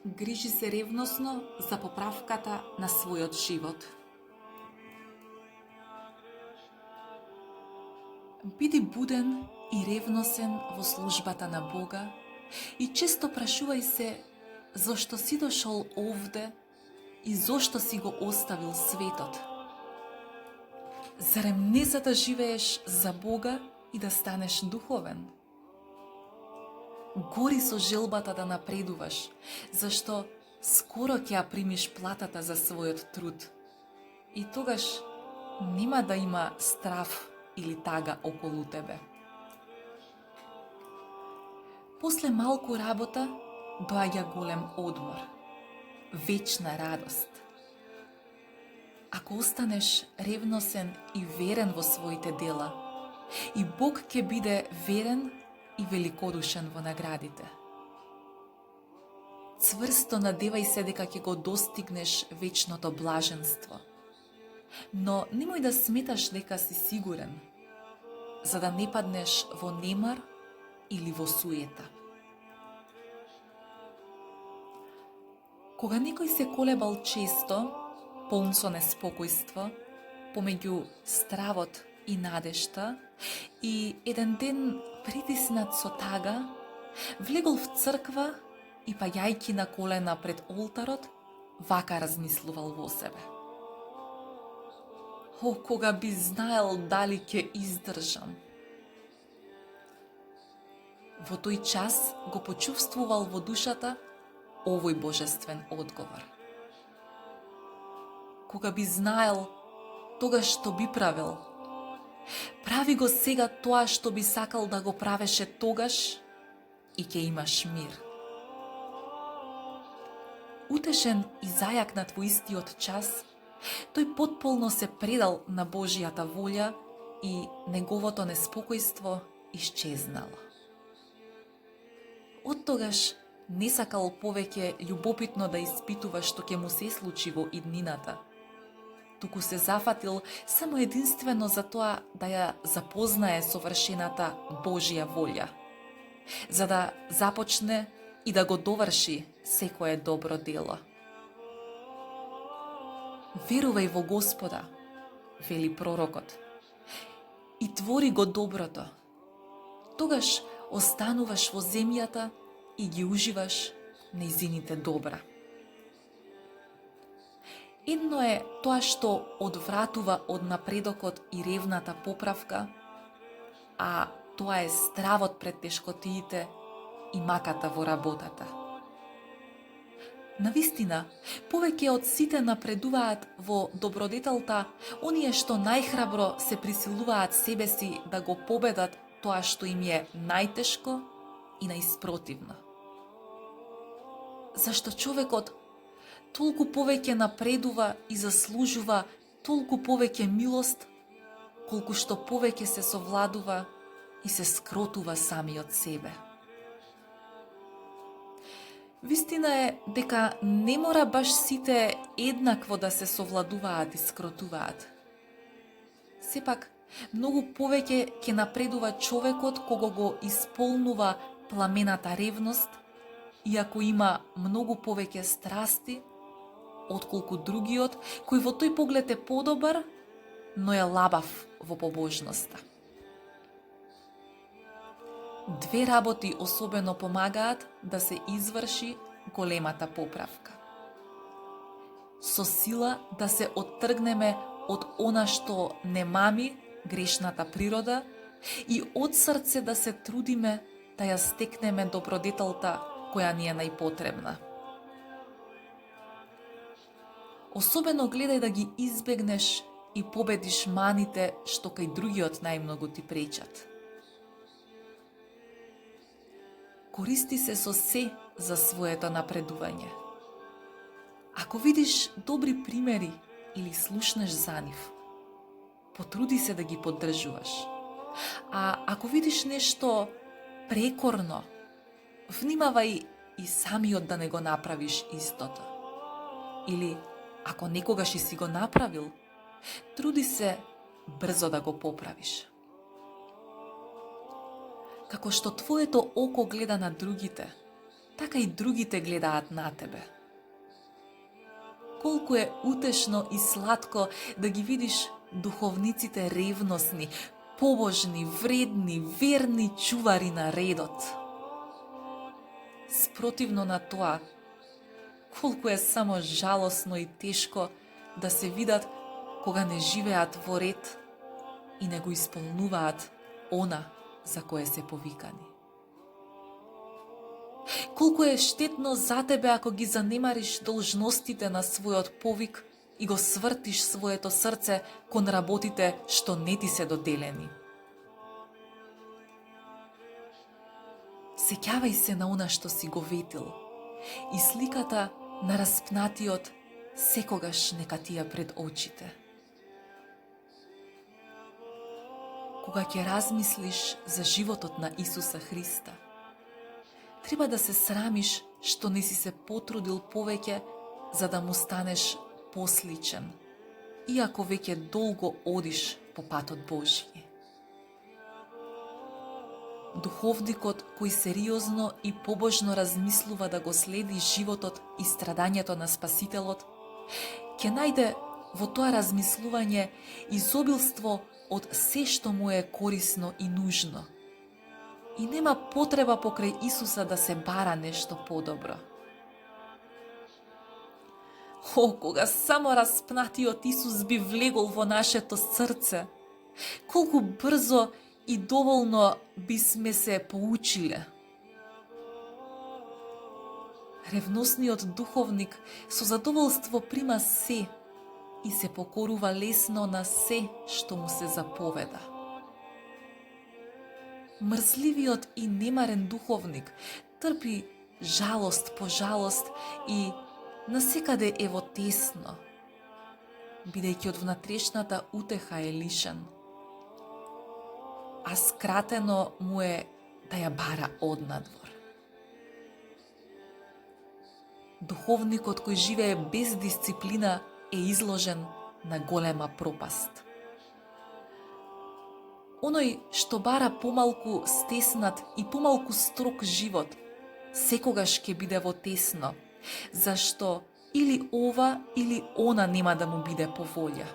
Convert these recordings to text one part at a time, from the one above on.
Грижи се ревносно за поправката на својот живот. Биди буден и ревносен во службата на Бога и често прашувај се зошто си дошол овде и зошто си го оставил светот. Зарем не за да живееш за Бога и да станеш духовен? Гори со желбата да напредуваш, зашто скоро ќе ја примиш платата за својот труд. И тогаш нема да има страв или тага околу тебе. После малку работа доаѓа голем одмор, вечна радост. Ако останеш ревносен и верен во своите дела, и Бог ќе биде верен и великодушен во наградите. Цврсто надевај се дека ќе го достигнеш вечното блаженство. Но немој да сметаш дека си сигурен, за да не паднеш во немар или во суета. Кога некој се колебал често, полн со неспокојство, помеѓу стравот и надежта, и еден ден притиснат со тага, влегол в црква и паѓајќи на колена пред олтарот, вака размислувал во себе. О, кога би знаел дали ќе издржам. Во тој час го почувствувал во душата овој божествен одговор. Кога би знаел тогаш што би правил, прави го сега тоа што би сакал да го правеше тогаш и ќе имаш мир. Утешен и зајакнат во истиот час, тој потполно се предал на Божјата волја и неговото неспокојство исчезнало. Од тогаш не сакал повеќе љубопитно да испитува што ќе му се случи во иднината, туку се зафатил само единствено за тоа да ја запознае совршената Божја волја, за да започне и да го доврши секое добро дело. Верувај во Господа, вели пророкот, и твори го доброто. Тогаш остануваш во земјата и ги уживаш нејзините добра. Едно е тоа што одвратува од напредокот и ревната поправка, а тоа е стравот пред тешкотиите и маката во работата. Навистина, повеќе од сите напредуваат во добродетелта оние што најхрабро се присилуваат себе си да го победат тоа што им е најтешко и најспротивно. Зашто човекот толку повеќе напредува и заслужува толку повеќе милост, колку што повеќе се совладува и се скротува самиот себе. Вистина е дека не мора баш сите еднакво да се совладуваат и скротуваат. Сепак, многу повеќе ќе напредува човекот кога го исполнува пламената ревност, иако има многу повеќе страсти, отколку другиот, кој во тој поглед е подобар, но е лабав во побожноста. Две работи особено помагаат да се изврши големата поправка. Со сила да се оттргнеме од она што не мами грешната природа и од срце да се трудиме да ја стекнеме добродетелта која ни е најпотребна. Особено гледај да ги избегнеш и победиш маните што кај другиот најмногу ти пречат. Користи се со се за своето напредување. Ако видиш добри примери или слушнеш за нив, потруди се да ги поддржуваш. А ако видиш нешто прекорно, внимавај и самиот да не го направиш истото. Или, ако некогаш и си го направил, труди се брзо да го поправиш. Како што твоето око гледа на другите, така и другите гледаат на тебе. Колку е утешно и сладко да ги видиш духовниците ревносни, побожни, вредни, верни чувари на редот. Спротивно на тоа, колку е само жалосно и тешко да се видат кога не живеат во ред и не го исполнуваат она за кое се повикани. Колку е штетно за тебе ако ги занемариш должностите на својот повик и го свртиш своето срце кон работите што не ти се доделени. Сеќавај се на она што си го ветил и сликата на распнатиот секогаш нека ти ја пред очите. Кога ќе размислиш за животот на Исуса Христа, треба да се срамиш што не си се потрудил повеќе за да му станеш посличен, иако веќе долго одиш по патот Божји. Духовникот кој сериозно и побожно размислува да го следи животот и страдањето на Спасителот, ќе најде во тоа размислување изобилство од се што му е корисно и нужно. И нема потреба покрај Исуса да се бара нешто подобро. Кога само распнатиот Исус би влегол во нашето срце, колку брзо и доволно бисме се поучиле. Ревносниот духовник со задоволство прима се и се покорува лесно на се што му се заповеда. Мрзливиот и немарен духовник трпи жалост по жалост и насекаде е во тесно, бидејќи од внатрешната утеха е лишен, а скратено му е да ја бара однадвор. Духовникот кој живее без дисциплина е изложен на голема пропаст. Оној што бара помалку стеснат и помалку строг живот, секогаш ќе биде во тесно, зашто или ова или она нема да му биде по волја.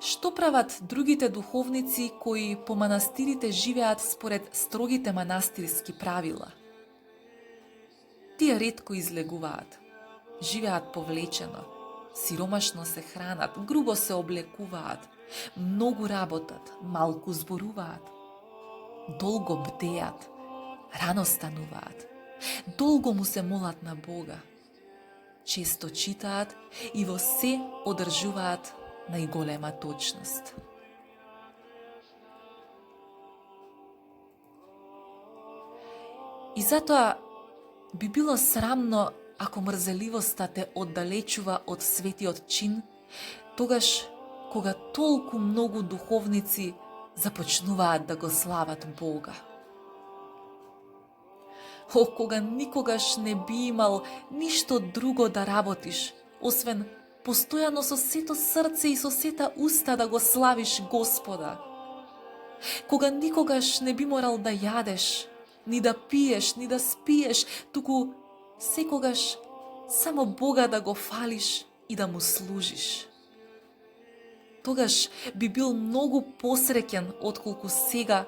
Што прават другите духовници кои по манастирите живеат според строгите манастирски правила? Тие ретко излегуваат, живеат повлечено, сиромашно се хранат, грубо се облекуваат, многу работат, малку зборуваат, долго бдеат, рано стануваат, долго му се молат на Бога, често читаат и во се одржуваат најголема точност. И затоа би било срамно ако мрзеливоста те оддалечува од светиот чин, тогаш кога толку многу духовници започнуваат да го слават Бога. Кога никогаш не би имал ништо друго да работиш, освен постојано со сето срце и со сета уста да го славиш Господа. Кога никогаш не би морал да јадеш, ни да пиеш, ни да спиеш, туку секогаш само Бога да го фалиш и да му служиш. Тогаш би бил многу посреќен отколку сега,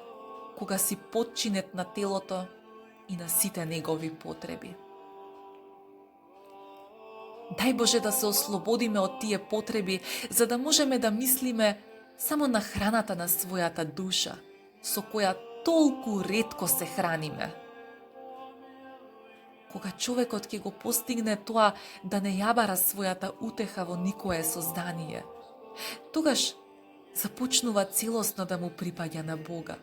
кога си подчинет на телото и на сите негови потреби. Дај Боже да се ослободиме од тие потреби, за да можеме да мислиме само на храната на својата душа, со која толку ретко се храниме. Кога човекот ќе го постигне тоа да не ја бара својата утеха во никое создание, тогаш започнува целосно да му припаѓа на Бога.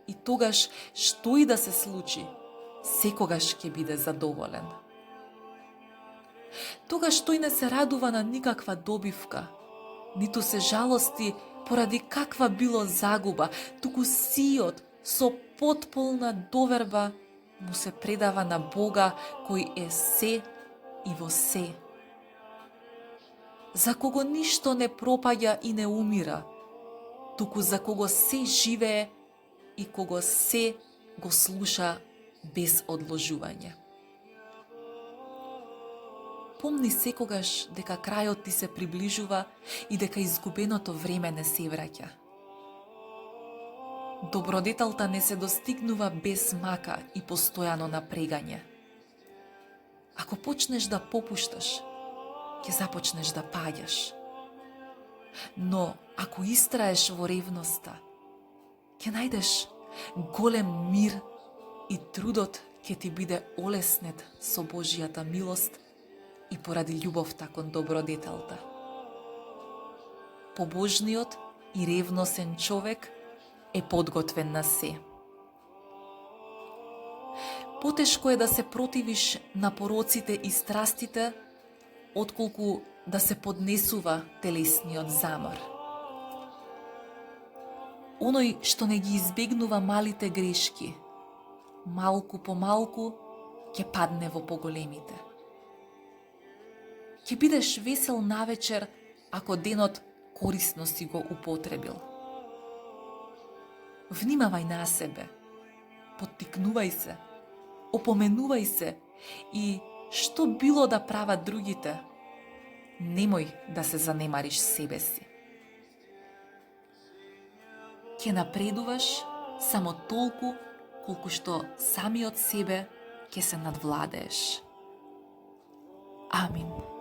И тогаш, што и да се случи, секогаш ќе биде задоволен. Тогаш тој не се радува на никаква добивка, ниту се жалости поради каква било загуба, туку сиот со потполна доверба му се предава на Бога кој е се и во се. За кого ништо не пропаѓа и не умира, туку за кого се живее и кого се го слуша без одложување. Помни секогаш дека крајот ти се приближува и дека изгубеното време не се враќа. Добродетелта не се достигнува без мака и постојано напрегање. Ако почнеш да попушташ, ќе започнеш да паѓаш. Но ако истраеш во ревноста, ќе најдеш голем мир и трудот ќе ти биде олеснет со Божијата милост и поради љубовта кон добродетелта. Побожниот и ревносен човек е подготвен на се. Потешко е да се противиш на пороците и страстите, отколку да се поднесува телесниот замор. Оној што не ги избегнува малите грешки, малку по малку ќе падне во поголемите. Ќе бидеш весел навечер ако денот корисно си го употребил. Внимавај на себе, поттикнувај се, опоменувај се и што било да прават другите, немој да се занемариш себе си. Ќе напредуваш само толку колку што самиот себе ќе се надвладееш. Амин.